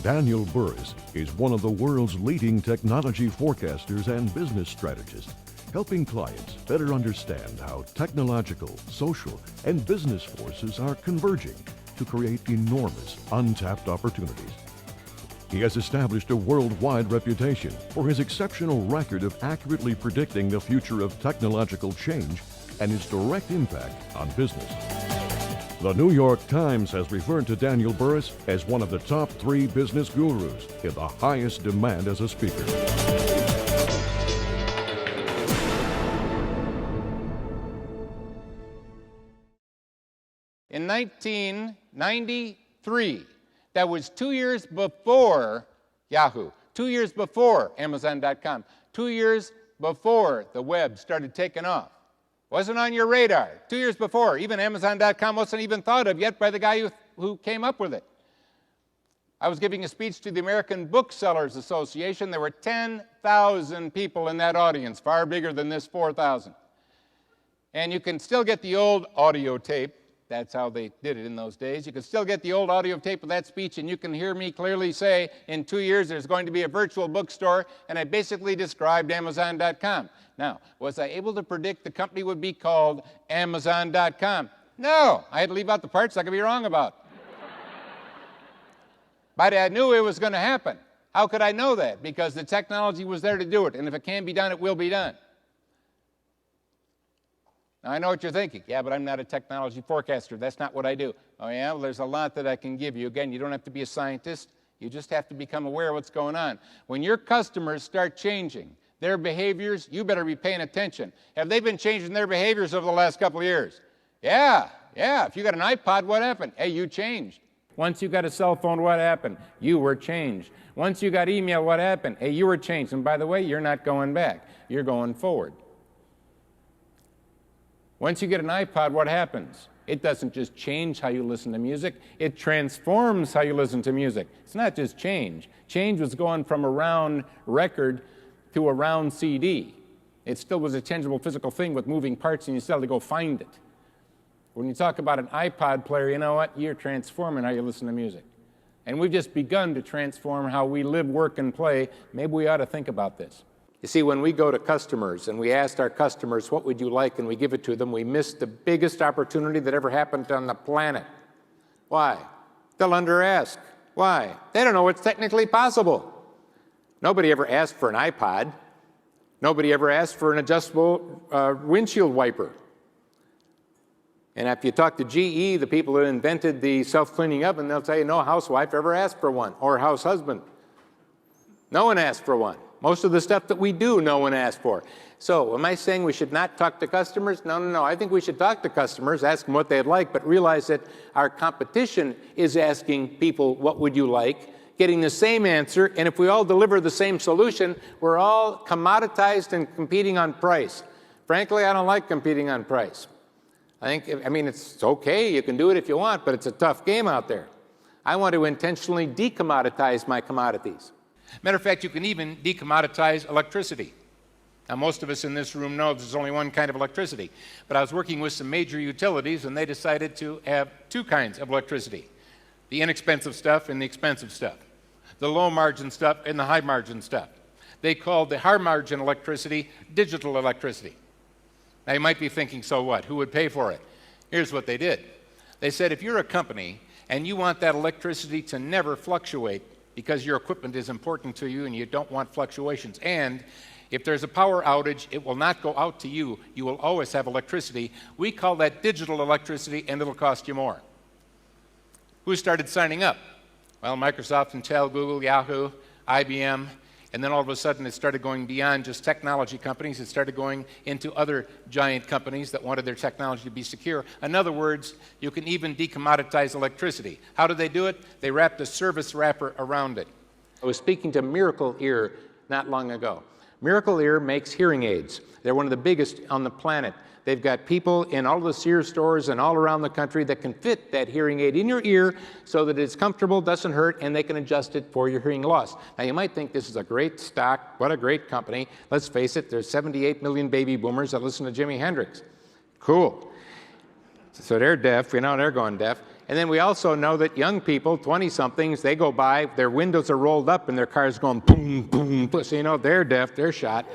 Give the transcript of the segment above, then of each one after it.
Daniel Burrus is one of the world's leading technology forecasters and business strategists, helping clients better understand how technological, social, and business forces are converging to create enormous untapped opportunities. He has established a worldwide reputation for his exceptional record of accurately predicting the future of technological change and its direct impact on business. The New York Times has referred to Daniel Burrus as one of the top 3 business gurus in the highest demand as a speaker. In 1993, that was 2 years before Yahoo, 2 years before Amazon.com, 2 years before the web started taking off. Wasn't on your radar. 2 years before, even Amazon.com wasn't even thought of yet by the guy who came up with it. I was giving a speech to the American Booksellers Association. There were 10,000 people in that audience, far bigger than this 4,000. And you can still get the old audio tape. That's how they did it in those days. You can still get the old audio tape of that speech, and you can hear me clearly say, in 2 years, there's going to be a virtual bookstore, and I basically described Amazon.com. Now, was I able to predict the company would be called Amazon.com? No, I had to leave out the parts I could be wrong about. But I knew it was going to happen. How could I know that? Because the technology was there to do it, and if it can be done, it will be done. Now, I know what you're thinking. Yeah, but I'm not a technology forecaster. That's not what I do. Oh, yeah? Well, there's a lot that I can give you. Again, you don't have to be a scientist. You just have to become aware of what's going on. When your customers start changing their behaviors, you better be paying attention. Have they been changing their behaviors over the last couple of years? Yeah. If you got an iPod, what happened? Hey, you changed. Once you got a cell phone, what happened? You were changed. Once you got email, what happened? Hey, you were changed. And by the way, you're not going back. You're going forward. Once you get an iPod, what happens? It doesn't just change how you listen to music, it transforms how you listen to music. It's not just change. Change was going from a round record to a round CD. It still was a tangible physical thing with moving parts, and you still had to go find it. When you talk about an iPod player, you know what? You're transforming how you listen to music. And we've just begun to transform how we live, work, and play. Maybe we ought to think about this. You see, when we go to customers and we ask our customers, what would you like, and we give it to them, we miss the biggest opportunity that ever happened on the planet. Why? They'll under-ask. Why? They don't know what's technically possible. Nobody ever asked for an iPod. Nobody ever asked for an adjustable windshield wiper. And if you talk to GE, the people that invented the self-cleaning oven, they'll tell you no housewife ever asked for one, or house husband. No one asked for one. Most of the stuff that we do, no one asked for. So, am I saying we should not talk to customers? No. I think we should talk to customers, ask them what they'd like, but realize that our competition is asking people, what would you like? Getting the same answer, and if we all deliver the same solution, we're all commoditized and competing on price. Frankly, I don't like competing on price. I mean, it's okay, you can do it if you want, but it's a tough game out there. I want to intentionally decommoditize my commodities. Matter of fact, you can even decommoditize electricity. Now, most of us in this room know there's only one kind of electricity. But I was working with some major utilities, and they decided to have 2 kinds of electricity. The inexpensive stuff and the expensive stuff. The low-margin stuff and the high-margin stuff. They called the high-margin electricity digital electricity. Now, you might be thinking, so what? Who would pay for it? Here's what they did. They said, if you're a company and you want that electricity to never fluctuate, because your equipment is important to you and you don't want fluctuations. And if there's a power outage, it will not go out to you. You will always have electricity. We call that digital electricity, and it'll cost you more. Who started signing up? Well, Microsoft, Intel, Google, Yahoo, IBM, and then all of a sudden it started going beyond just technology companies. It started going into other giant companies that wanted their technology to be secure. In other words, you can even decommoditize electricity. How do they do it? They wrapped a service wrapper around it. I was speaking to Miracle Ear not long ago. Miracle Ear makes hearing aids. They're one of the biggest on the planet. They've got people in all the Sears stores and all around the country that can fit that hearing aid in your ear so that it's comfortable, doesn't hurt, and they can adjust it for your hearing loss. Now, you might think this is a great stock, what a great company. Let's face it, there's 78 million baby boomers that listen to Jimi Hendrix. Cool. So they're deaf, they're going deaf. And then we also know that young people, 20-somethings, they go by, their windows are rolled up and their car's going boom, boom, boom. So you know they're deaf, they're shot.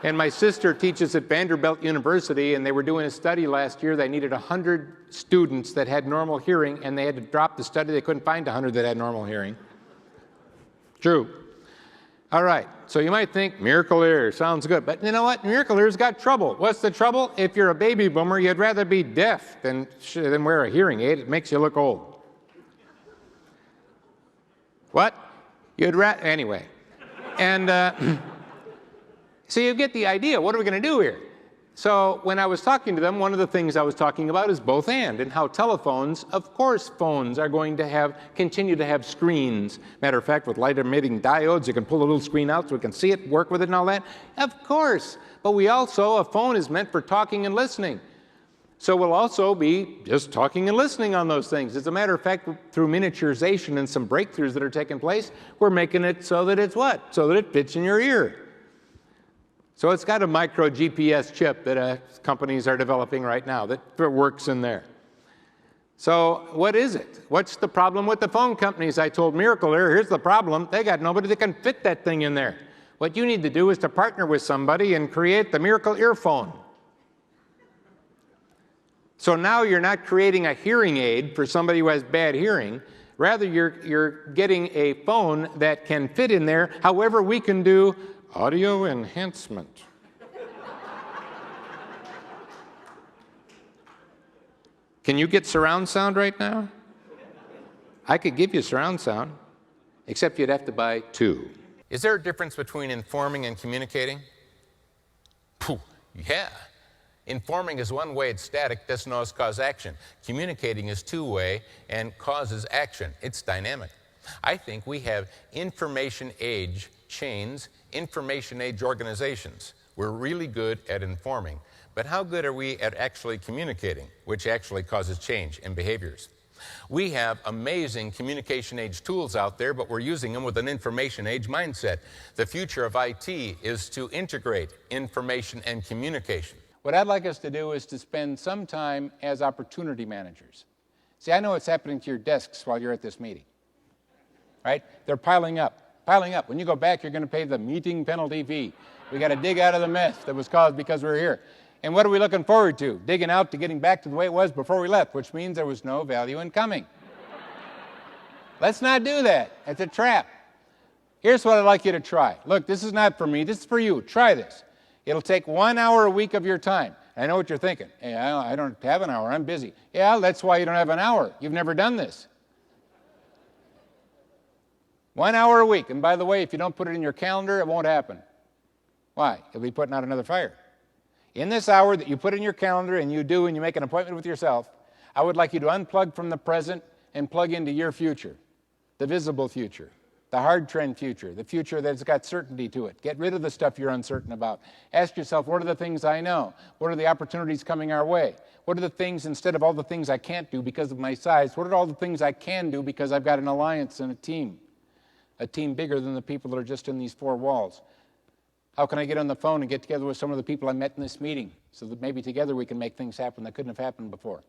And my sister teaches at Vanderbilt University, and they were doing a study last year. They needed 100 students that had normal hearing, and they had to drop the study. They couldn't find 100 that had normal hearing. True. All right, so you might think miracle ear sounds good, but you know what? Miracle ear's got trouble. What's the trouble? If you're a baby boomer, you'd rather be deaf than wear a hearing aid. It makes you look old. What? Anyway. And so you get the idea. What are we going to do here? So when I was talking to them, one of the things I was talking about is both and how telephones, of course phones are going to continue to have screens. Matter of fact, with light-emitting diodes, you can pull a little screen out so we can see it, work with it and all that. Of course. But a phone is meant for talking and listening. So we'll also be just talking and listening on those things. As a matter of fact, through miniaturization and some breakthroughs that are taking place, we're making it so that it's what? So that it fits in your ear. So it's got a micro GPS chip that companies are developing right now that works in there. So what is it? What's the problem with the phone companies? I told Miracle Ear, here's the problem. They got nobody that can fit that thing in there. What you need to do is to partner with somebody and create the Miracle Earphone. So now you're not creating a hearing aid for somebody who has bad hearing. Rather, you're getting a phone that can fit in there. However, we can do audio enhancement. Can you get surround sound right now? I could give you surround sound, except you'd have to buy 2. Is there a difference between informing and communicating? Yeah. Informing is one way, it's static, doesn't always cause action. Communicating is two-way and causes action. It's dynamic. I think we have information age chains, information age organizations. We're really good at informing, but how good are we at actually communicating, which actually causes change in behaviors? We have amazing communication age tools out there, but we're using them with an information age mindset. The future of IT is to integrate information and communication. What I'd like us to do is to spend some time as opportunity managers. See, I know what's happening to your desks while you're at this meeting, right? They're piling up. When you go back, you're going to pay the meeting penalty fee. We got to dig out of the mess that was caused because we're here. And what are we looking forward to? Digging out to getting back to the way it was before we left, which means there was no value in coming. Let's not do that. It's a trap. Here's what I'd like you to try. Look, this is not for me. This is for you. Try this. It'll take 1 hour a week of your time. I know what you're thinking. Hey, I don't have an hour. I'm busy. Yeah, that's why you don't have an hour. You've never done this. 1 hour a week. And by the way, if you don't put it in your calendar, it won't happen. Why? You'll be putting out another fire. In this hour that you put in your calendar and you make an appointment with yourself, I would like you to unplug from the present and plug into your future, the visible future, the hard trend future, the future that's got certainty to it. Get rid of the stuff you're uncertain about. Ask yourself, what are the things I know? What are the opportunities coming our way? What are the things, instead of all the things I can't do because of my size, what are all the things I can do because I've got an alliance and a team bigger than the people that are just in these 4 walls? How can I get on the phone and get together with some of the people I met in this meeting so that maybe together we can make things happen that couldn't have happened before?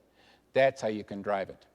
That's how you can drive it.